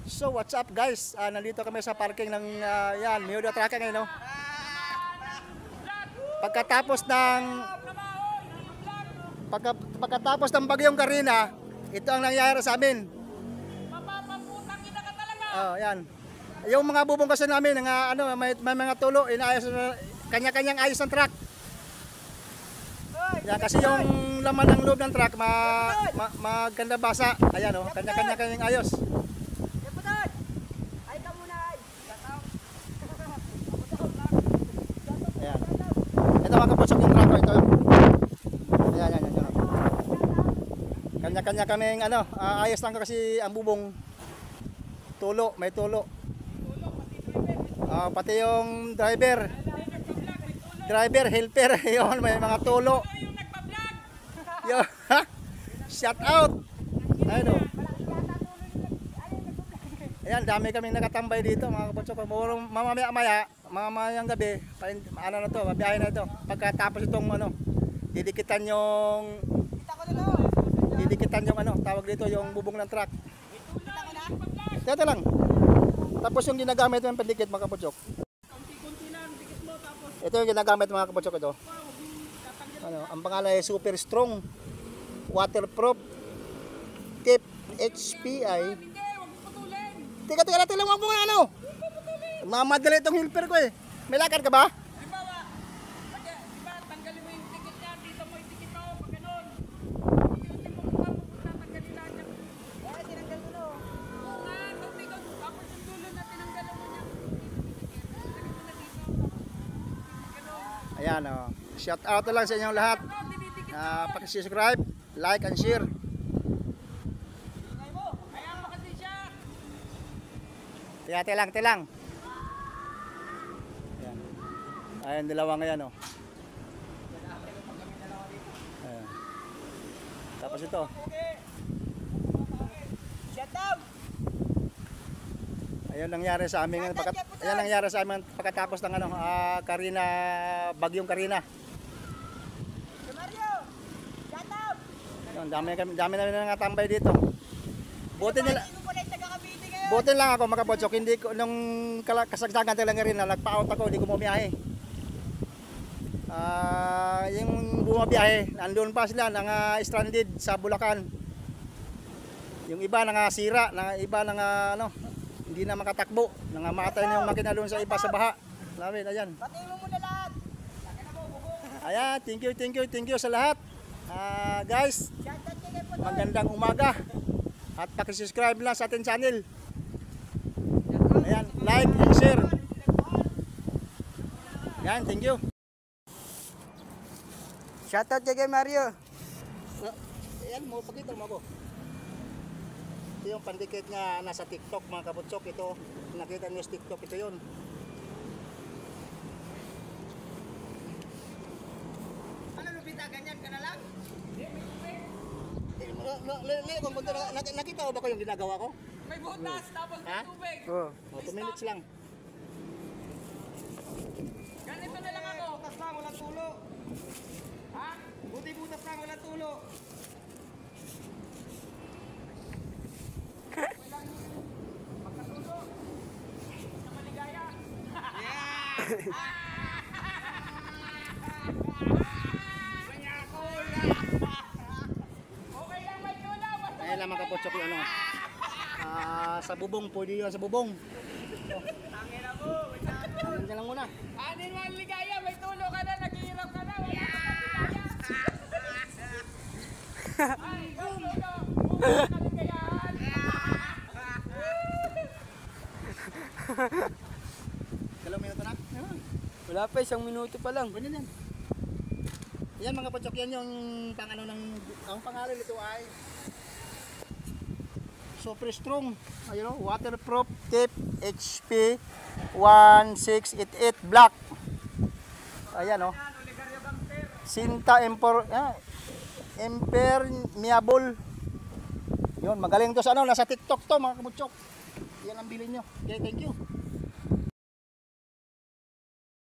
So what's up guys? Nandito kami sa parking ng yan, Miuda Trucking ngayon, no? Pagkatapos ng bagyong Karina, ito ang nangyayari sa amin. Mapapaputang ina ka talaga. Oh, yan. Yung mga bubong kasi namin, may mga tulo, inaayos, kanya-kanyang ayos ng truck. Yan, kasi yung laman ng loob ng truck, maganda basa. Ayan, oh, kanya-kanyang ayos. Ayan. Ito mga kaputsok yung truck ko, ito. Ayan. Kanya-kanya kaming ayos lang kasi ang bubong tulo, may tulo. Pati yung driver, helper, yun, may mga tulo. Yun, shout out. Ayun, oh. Ayan, dami kaming nakatambay dito mga kaputsok. Mamayang gabi, mabiyahe na ito. Pagkatapos itong didikitan yung tawag dito yung bubong ng truck. Ito lang. Tapos yung ginagamit ng pandikit mga kaputsok. Ito yung ginagamit mga kaputsok ito. Ang pangalan ay Super Strong Waterproof Tip HPI. Teka lang wag mo nga mamadali itong helper ko eh. May lakad ka ba? Tanggalin mo yung ticket niya, dito mo yung ticket mo, pag ganun. Tatanggalin lahat niya. Tinanggal mo no. Oo nga, tapos yung dulo na tinanggalan mo niya. Ayan, oh. Shout out lang sa inyong lahat. Paki-subscribe, like and share. Kaya mo kasi siya. Tilang. Ayan, dalawa ngayon, oh. Ayan. Tapos ito. Ayun nangyari sa amin pagkatapos ng Karina, bagyong Karina. Ayun, dami na natambay dito. Buti lang ako mga kaputsok, hindi ko nung kasagsagan talaga rin na nagpa-out ako, hindi ko bumiyahe. Yung bumabiyahe, nandoon pa sila, stranded sa Bulacan. Yung iba sira, iba hindi na makatakbo, matay na yung makina doon sa iba sa baha. Ayan. Patingin mo muna lahat. Ayan, thank you sa lahat. Guys, magandang umaga. At paki-subscribe lang sa ating channel. Ayan, like and share. Ayan, thank you. Shoutout kay Mario. Ayan mo, pakita mo ako. Ito yung pandikit nga nasa TikTok mga kaputsok. Ito, nakita niyo sa TikTok, ito yun. Ano Lupita, ganyan ka na lang? Nakita ko ba ko yung ginagawa ko? May butas, tapos may tubig. Oh. 2 minutes lang. Ganito na lang ako. Butas lang, walang tulo. Ha? Buti butas lang, walang tulo. Pagkatulo. Sa maligaya. Okay lang, may tula. Ayan lang mga kaputsok yung sa bubong, pwede yun sa bubong. Tangina mo. Diyan lang muna. Anin mo ang ligaya, may tulo ka na, naghihirap ka na. Wala ka ligaya. Ay, tulo. Bukas ka ligayahan. Dalawang minuto na? Wala pa, 1 minuto pa lang. Ganyan yan. Yan mga kaputsok, yan yung ang pangalan nito ay Super Strong, waterproof tip HP 1688 black. Ayan, oh. Sinta impermeable. Yun, magaling to sa nasa TikTok to mga kaputsok. Yan ang bilhin nyo. Okay, thank you.